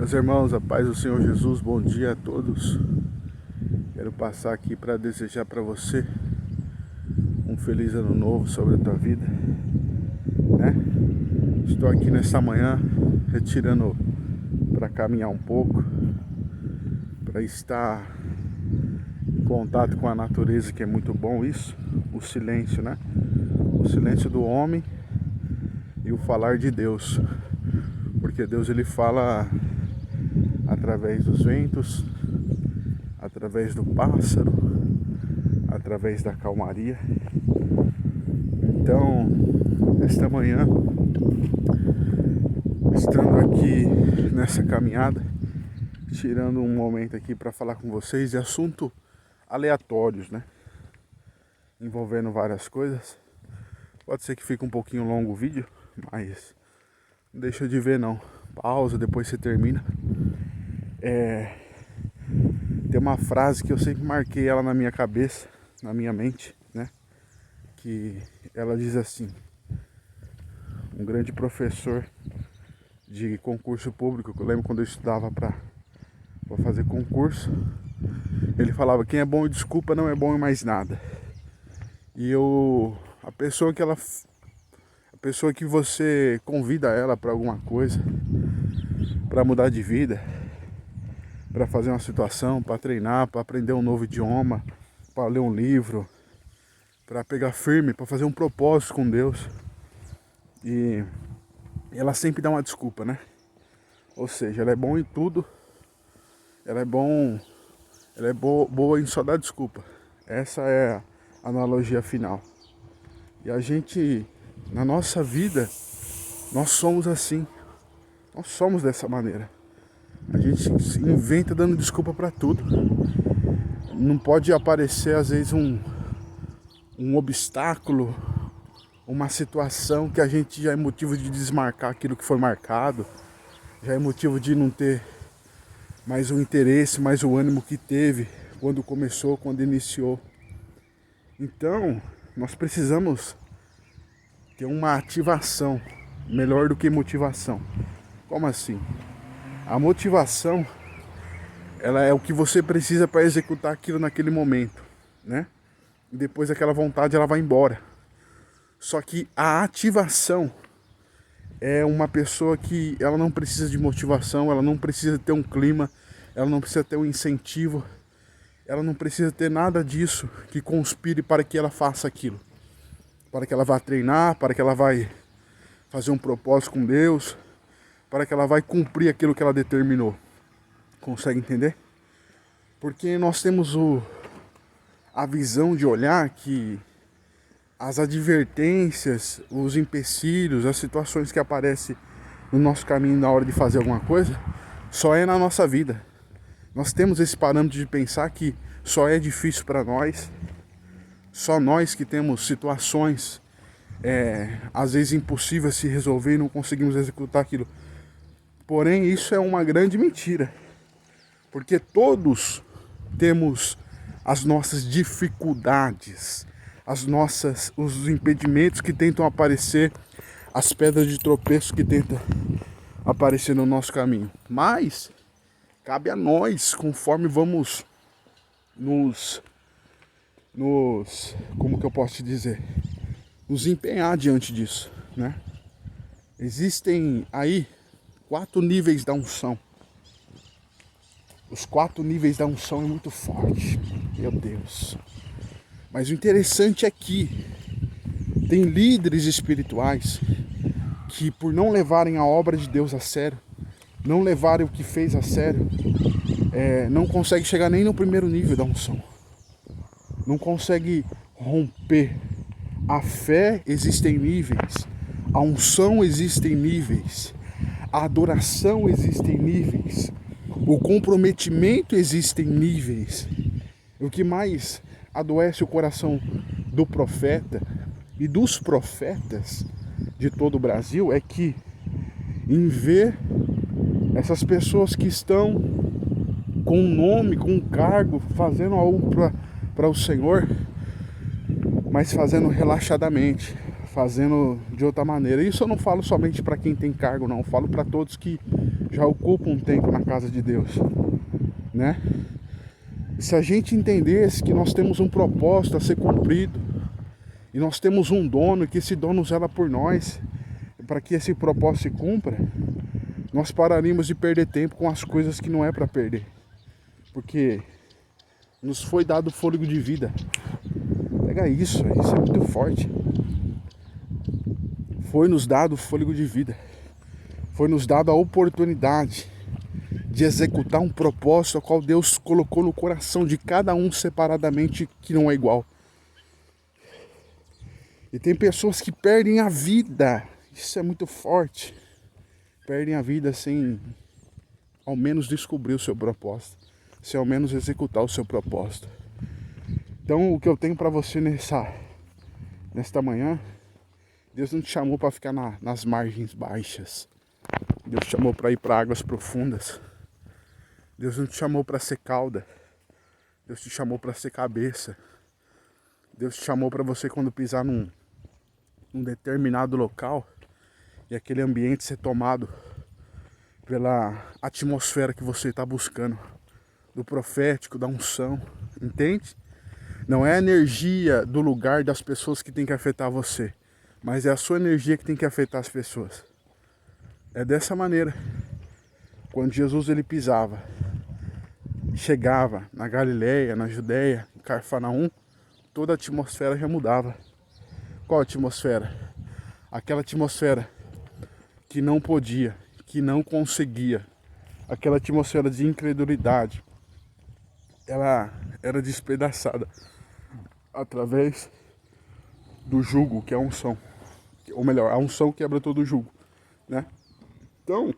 Meus irmãos, a paz do Senhor Jesus, bom dia a todos. Quero passar aqui para desejar para você um feliz ano novo sobre a tua vida, né? Estou aqui nesta manhã retirando para caminhar um pouco, para estar em contato com a natureza, que é muito bom isso, o silêncio, né? O silêncio do homem e o falar de Deus, porque Deus ele fala através dos ventos, através do pássaro, através da calmaria. Então, esta manhã, estando aqui nessa caminhada, tirando um momento aqui para falar com vocês de assuntos aleatórios, né? Envolvendo várias coisas. Pode ser que fique um pouquinho longo o vídeo, mas não deixa de ver não. Pausa, depois você termina. Tem uma frase que eu sempre marquei ela na minha cabeça, na minha mente, né? Que ela diz assim: um grande professor de concurso público, que eu lembro quando eu estudava para fazer concurso, ele falava: quem é bom em desculpa não é bom em mais nada. E a pessoa que você convida ela para alguma coisa, para mudar de vida, para fazer uma situação, para treinar, para aprender um novo idioma, para ler um livro, para pegar firme, para fazer um propósito com Deus. E ela sempre dá uma desculpa, né? Ou seja, ela é boa em tudo, ela é boa em só dar desculpa. Essa é a analogia final. E a gente, na nossa vida, nós somos assim, nós somos dessa maneira. A gente se inventa dando desculpa para tudo. Não pode aparecer às vezes um obstáculo, uma situação que a gente já é motivo de desmarcar aquilo que foi marcado, já é motivo de não ter mais o interesse, mais o ânimo que teve quando começou, quando iniciou. Então, nós precisamos ter uma ativação melhor do que motivação. Como assim? A motivação, ela é o que você precisa para executar aquilo naquele momento, né? E depois aquela vontade ela vai embora. Só que a ativação é uma pessoa que ela não precisa de motivação, ela não precisa ter um clima, ela não precisa ter um incentivo, ela não precisa ter nada disso que conspire para que ela faça aquilo. Para que ela vá treinar, para que ela vai fazer um propósito com Deus, para que ela vai cumprir aquilo que ela determinou. Consegue entender? Porque nós temos a visão de olhar que as advertências, os empecilhos, as situações que aparecem no nosso caminho na hora de fazer alguma coisa, só é na nossa vida. Nós temos esse parâmetro de pensar que só é difícil para nós, só nós que temos situações, às vezes impossíveis de se resolver e não conseguimos executar aquilo. Porém, isso é uma grande mentira, porque todos temos as nossas dificuldades, os impedimentos que tentam aparecer, as pedras de tropeço que tentam aparecer no nosso caminho. Mas cabe a nós, conforme vamos como que eu posso te dizer, nos empenhar diante disso, né? Existem aí 4 níveis da unção. Os 4 níveis da unção é muito forte, meu Deus. Mas o interessante é que tem líderes espirituais que, por não levarem a obra de Deus a sério, não levarem o que fez a sério, não consegue chegar nem no primeiro nível da unção. Não consegue romper. A fé existem níveis, a unção existem níveis, a adoração existem níveis, o comprometimento existem níveis. O que mais adoece o coração do profeta e dos profetas de todo o Brasil é que, em ver essas pessoas que estão com um nome, com um cargo, fazendo algo para o Senhor, mas fazendo relaxadamente, fazendo de outra maneira. Isso eu não falo somente para quem tem cargo, não. Eu falo para todos que já ocupa um tempo na casa de Deus, né? E se a gente entendesse que nós temos um propósito a ser cumprido, e nós temos um dono, que esse dono zela por nós, para que esse propósito se cumpra, nós pararíamos de perder tempo com as coisas que não é para perder. Porque nos foi dado fôlego de vida. Pega isso é muito forte. Foi nos dado fôlego de vida. Foi nos dado a oportunidade de executar um propósito ao qual Deus colocou no coração de cada um separadamente, que não é igual. E tem pessoas que perdem a vida. Isso é muito forte. Perdem a vida sem ao menos descobrir o seu propósito, sem ao menos executar o seu propósito. Então o que eu tenho para você nesta manhã, Deus não te chamou para ficar nas margens baixas. Deus te chamou para ir para águas profundas. Deus não te chamou para ser cauda. Deus te chamou para ser cabeça. Deus te chamou para você, quando pisar num determinado local, e aquele ambiente ser tomado pela atmosfera que você está buscando, do profético, da unção, entende? Não é a energia do lugar, das pessoas, que tem que afetar você, mas é a sua energia que tem que afetar as pessoas. É dessa maneira. Quando Jesus ele pisava, chegava na Galileia, na Judéia, em Cafarnaum, toda a atmosfera já mudava. Qual atmosfera? Aquela atmosfera que não podia, que não conseguia, aquela atmosfera de incredulidade, ela era despedaçada através do jugo, que é a unção. Ou melhor, a unção quebra todo o jugo, né? Então,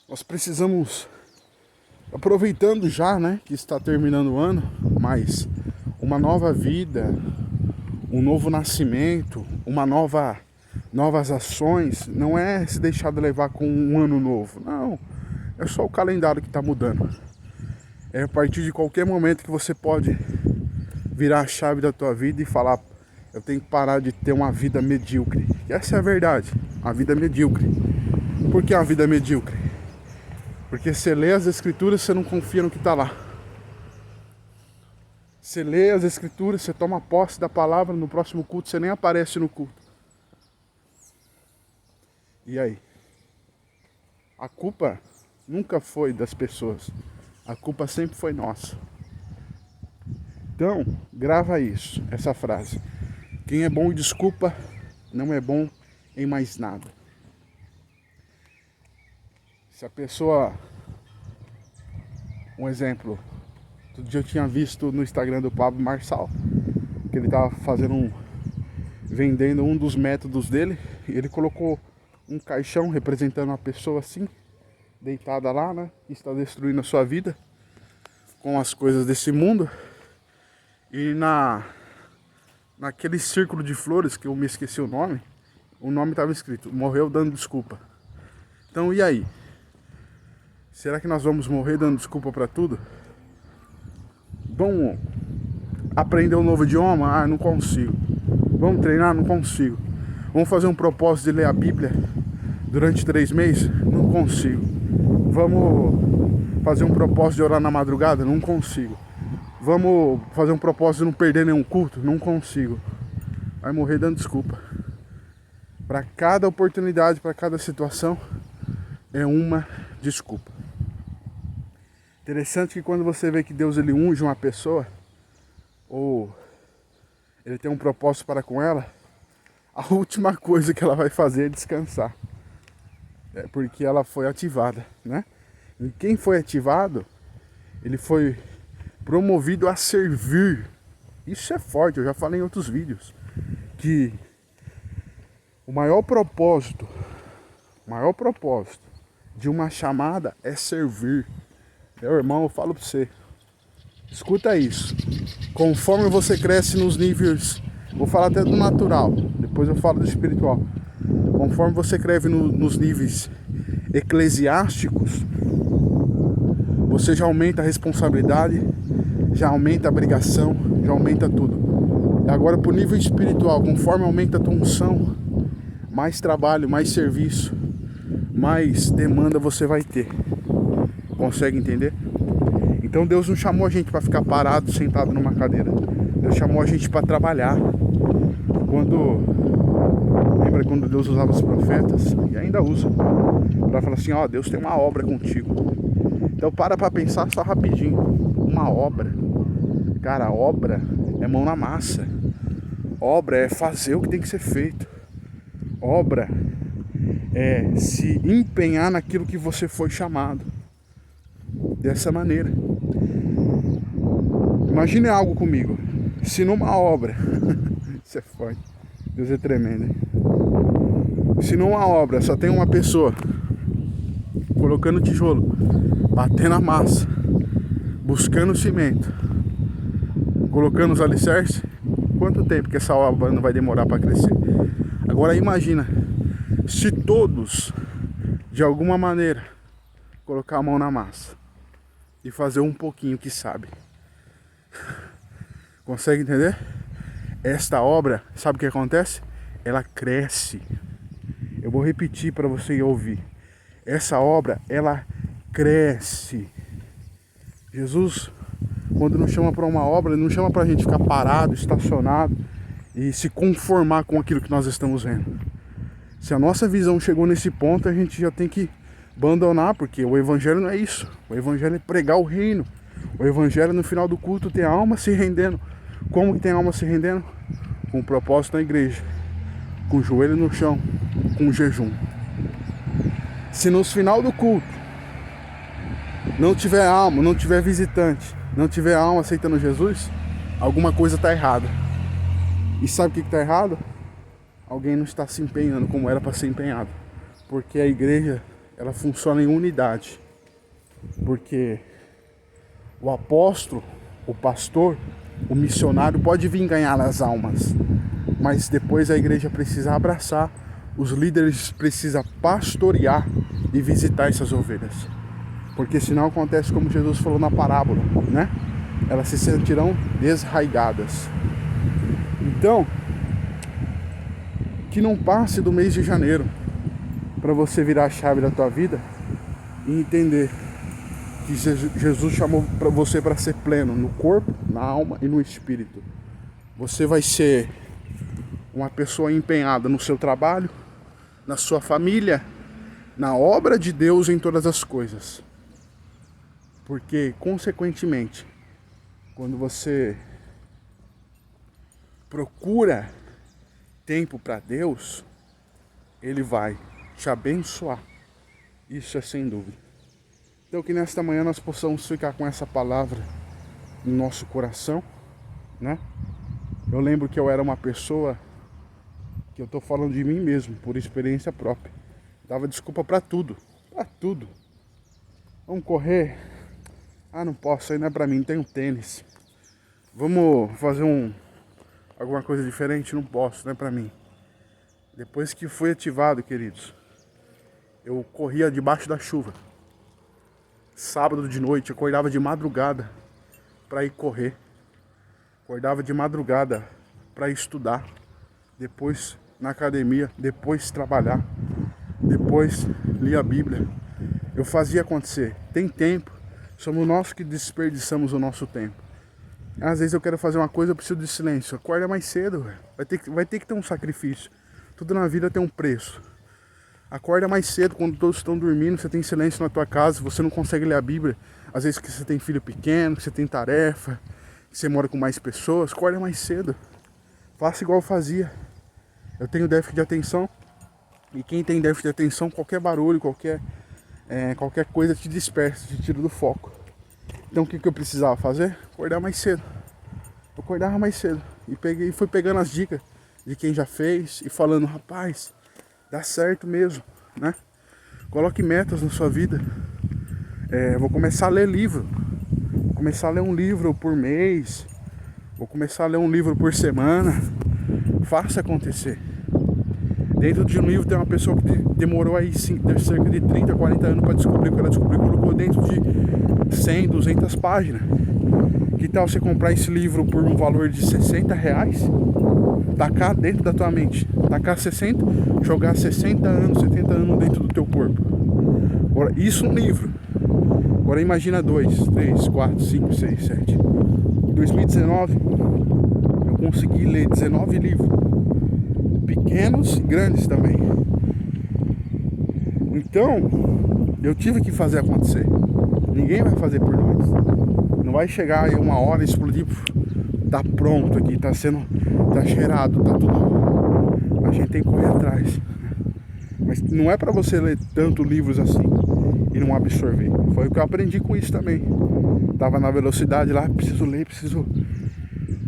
nós precisamos, aproveitando já, né, que está terminando o ano, mas uma nova vida, um novo nascimento, novas ações, não é se deixar de levar com um ano novo, não, é só o calendário que está mudando. É a partir de qualquer momento que você pode virar a chave da tua vida e falar: eu tenho que parar de ter uma vida medíocre. E essa é a verdade, a vida medíocre. Por que a vida medíocre? Porque você lê as escrituras, você não confia no que está lá. Você lê as escrituras, você toma posse da palavra, no próximo culto você nem aparece no culto. E aí? A culpa nunca foi das pessoas. A culpa sempre foi nossa. Então, grava isso, essa frase. Quem é bom em desculpa, não é bom em mais nada. Se a pessoa... Um exemplo. Outro dia eu tinha visto no Instagram do Pablo Marçal, que ele estava vendendo um dos métodos dele, e ele colocou um caixão representando uma pessoa assim, deitada lá, né, que está destruindo a sua vida com as coisas desse mundo. E naquele círculo de flores, que eu me esqueci o nome estava escrito: morreu dando desculpa. Então, e aí? Será que nós vamos morrer dando desculpa para tudo? Vamos aprender um novo idioma? Ah, não consigo. Vamos treinar? Não consigo. Vamos fazer um propósito de ler a Bíblia durante 3 meses? Não consigo. Vamos fazer um propósito de orar na madrugada? Não consigo. Vamos fazer um propósito de não perder nenhum culto? Não consigo. Vai morrer dando desculpa. Para cada oportunidade, para cada situação, é uma desculpa. Interessante que quando você vê que Deus ele unge uma pessoa, ou ele tem um propósito para com ela, a última coisa que ela vai fazer é descansar. É porque ela foi ativada, né? E quem foi ativado, ele foi promovido a servir. Isso é forte, eu já falei em outros vídeos, que o maior propósito de uma chamada é servir. Meu irmão, eu falo para você, escuta isso. Conforme você cresce nos níveis, vou falar até do natural, depois eu falo do espiritual. Conforme você cresce nos níveis eclesiásticos, você já aumenta a responsabilidade, já aumenta a obrigação, já aumenta tudo. E agora pro nível espiritual, conforme aumenta a tua unção, mais trabalho, mais serviço, mais demanda você vai ter. Consegue entender? Então Deus não chamou a gente para ficar parado, sentado numa cadeira. Deus chamou a gente para trabalhar. Lembra quando Deus usava os profetas? E ainda usa. Para falar assim, ó, Deus tem uma obra contigo. Então para pensar só rapidinho. Uma obra. Cara, obra é mão na massa. Obra é fazer o que tem que ser feito. Obra é se empenhar naquilo que você foi chamado. Dessa maneira. Imagine algo comigo. Se numa obra isso é forte. Deus é tremendo, hein? Se numa obra só tem uma pessoa colocando tijolo, batendo a massa, buscando cimento, colocando os alicerces, quanto tempo que essa obra não vai demorar para crescer? Agora imagina, se todos, de alguma maneira, colocar a mão na massa e fazer um pouquinho que sabe. Consegue entender? Esta obra, sabe o que acontece? Ela cresce. Eu vou repetir para você ouvir. Essa obra, ela cresce. Jesus, quando nos chama para uma obra, ele não chama para a gente ficar parado, estacionado e se conformar com aquilo que nós estamos vendo. Se a nossa visão chegou nesse ponto, a gente já tem que abandonar, porque o evangelho não é isso. O evangelho é pregar o reino. O evangelho, no final do culto, tem a alma se rendendo. Como que tem a alma se rendendo? Com o propósito na igreja, com o joelho no chão, com o jejum. Se no final do culto não tiver alma, não tiver visitante, não tiver alma aceitando Jesus, alguma coisa está errada. E sabe o que está errado? Alguém não está se empenhando como era para ser empenhado. Porque a igreja, ela funciona em unidade. Porque o apóstolo, o pastor, o missionário pode vir ganhar as almas, mas depois a igreja precisa abraçar, os líderes precisam pastorear e visitar essas ovelhas. Porque senão acontece como Jesus falou na parábola, né? Elas se sentirão desraigadas. Então, que não passe do mês de janeiro para você virar a chave da tua vida e entender que Jesus chamou para você para ser pleno no corpo, na alma e no espírito. Você vai ser uma pessoa empenhada no seu trabalho, na sua família, na obra de Deus em todas as coisas. Porque, consequentemente, quando você procura tempo para Deus, Ele vai te abençoar. Isso é sem dúvida. Então que nesta manhã nós possamos ficar com essa palavra no nosso coração, né? Eu lembro que eu era uma pessoa, que eu tô falando de mim mesmo, por experiência própria. Dava desculpa para tudo, para tudo. Vamos correr? Ah, não posso, aí não é para mim, não tenho tênis. Vamos fazer alguma coisa diferente? Não posso, não é para mim. Depois que fui ativado, queridos, eu corria debaixo da chuva. Sábado de noite, acordava de madrugada para ir correr. Acordava de madrugada para estudar. Depois na academia, depois trabalhar. Depois lia a Bíblia. Eu fazia acontecer. Tem tempo. Somos nós que desperdiçamos o nosso tempo. Às vezes eu quero fazer uma coisa, eu preciso de silêncio. Acorda mais cedo, velho. Vai ter que ter um sacrifício. Tudo na vida tem um preço. Acorda mais cedo, quando todos estão dormindo, você tem silêncio na tua casa, você não consegue ler a Bíblia. Às vezes que você tem filho pequeno, que você tem tarefa, que você mora com mais pessoas, acorda mais cedo. Faça igual eu fazia. Eu tenho déficit de atenção, e quem tem déficit de atenção, qualquer barulho, qualquer coisa te dispersa, te tira do foco. Então o que eu precisava fazer? Acordar mais cedo. Eu acordava mais cedo e fui pegando as dicas de quem já fez e falando, rapaz, dá certo mesmo, né? Coloque metas na sua vida. Vou começar a ler livro. Vou começar a ler um livro por mês. Vou começar a ler um livro por semana. Faça acontecer. Dentro de um livro tem uma pessoa que demorou aí cerca de 30, 40 anos para descobrir o que ela descobriu. Colocou dentro de 100, 200 páginas. Que tal você comprar esse livro por um valor de R$60? Tacar dentro da tua mente. Tacar 60, jogar 60 anos, 70 anos dentro do teu corpo. Agora, isso um livro. Agora imagina 2, 3, 4, 5, 6, 7. Em 2019, eu consegui ler 19 livros. Pequenos e grandes também. Então, eu tive que fazer acontecer. Ninguém vai fazer por nós. Não vai chegar aí uma hora e explodir. Tá pronto aqui, tá cheirado, tá tudo. A gente tem que correr atrás. Mas não é pra você ler tanto livros assim e não absorver. Foi o que eu aprendi com isso também. Tava na velocidade lá, preciso ler, preciso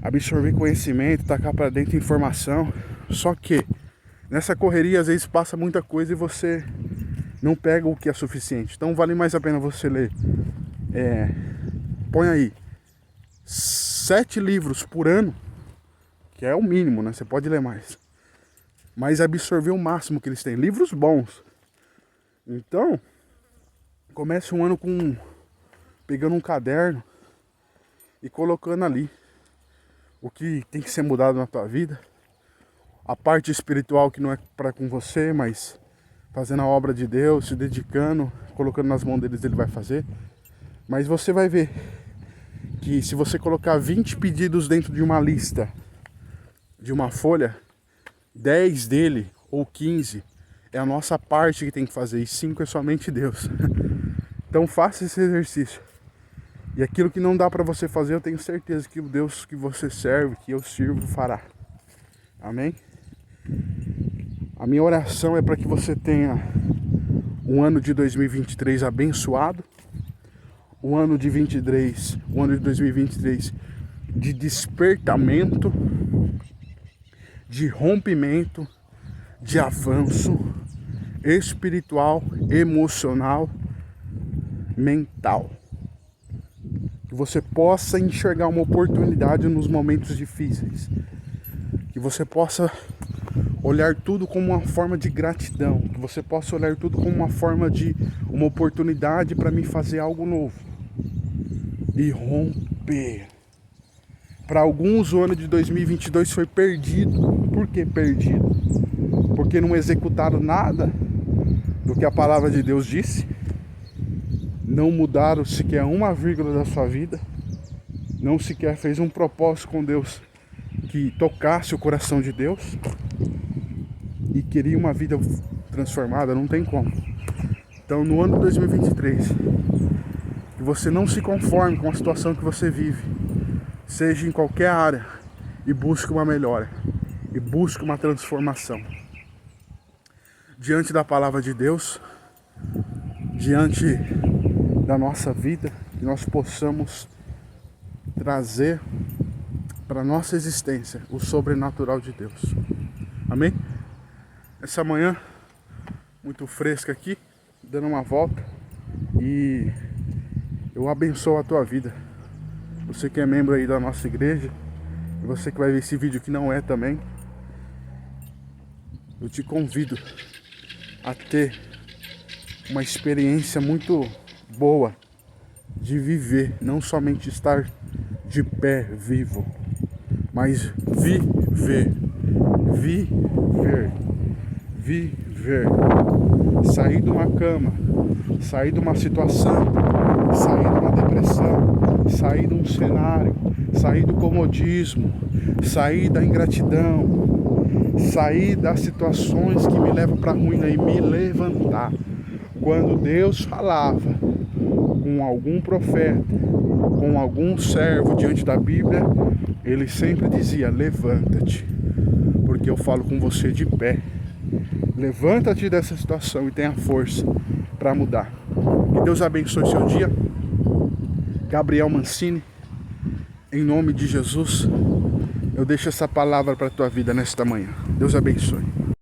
absorver conhecimento, tacar pra dentro informação. Só que nessa correria às vezes passa muita coisa e você não pega o que é suficiente. Então vale mais a pena você ler. Põe aí 7 livros por ano, que é o mínimo, né? Você pode ler mais. Mas absorver o máximo que eles têm. Livros bons. Então, comece um ano pegando um caderno e colocando ali o que tem que ser mudado na tua vida. A parte espiritual que não é para com você, mas fazendo a obra de Deus, se dedicando, colocando nas mãos deles, ele vai fazer. Mas você vai ver que se você colocar 20 pedidos dentro de uma lista, de uma folha, 10 dele ou 15 é a nossa parte que tem que fazer e 5 é somente Deus. Então faça esse exercício. E aquilo que não dá para você fazer, eu tenho certeza que o Deus que você serve, que eu sirvo, fará. Amém? A minha oração é para que você tenha um ano de 2023 abençoado, o ano de 2023 de despertamento, de rompimento, de avanço espiritual, emocional, mental. Que você possa enxergar uma oportunidade nos momentos difíceis. Que você possa olhar tudo como uma forma de gratidão. Que você possa olhar tudo como uma forma de uma oportunidade para me fazer algo novo. E romper. Para alguns o ano de 2022 foi perdido. Por que perdido? Porque não executaram nada do que a palavra de Deus disse. Não mudaram sequer uma vírgula da sua vida. Não sequer fez um propósito com Deus que tocasse o coração de Deus. E queria uma vida transformada, não tem como. Então no ano de 2023, que você não se conforme com a situação que você vive, seja em qualquer área, e busque uma melhora, e busque uma transformação. Diante da palavra de Deus, diante da nossa vida, que nós possamos trazer para a nossa existência o sobrenatural de Deus. Amém? Essa manhã, muito fresca aqui, dando uma volta, e eu abençoo a tua vida. Você que é membro aí da nossa igreja, e você que vai ver esse vídeo que não é também, eu te convido a ter uma experiência muito boa de viver, não somente estar de pé vivo, mas viver. Sair de uma cama, sair de uma situação, sair de uma depressão, sair de um cenário, sair do comodismo, sair da ingratidão, sair das situações que me levam para a ruína e me levantar. Quando Deus falava com algum profeta, com algum servo diante da Bíblia, ele sempre dizia: levanta-te, porque eu falo com você de pé. Levanta-te dessa situação e tenha força para mudar. Que Deus abençoe seu dia. Gabriel Mancini, em nome de Jesus, eu deixo essa palavra para a tua vida nesta manhã. Deus abençoe.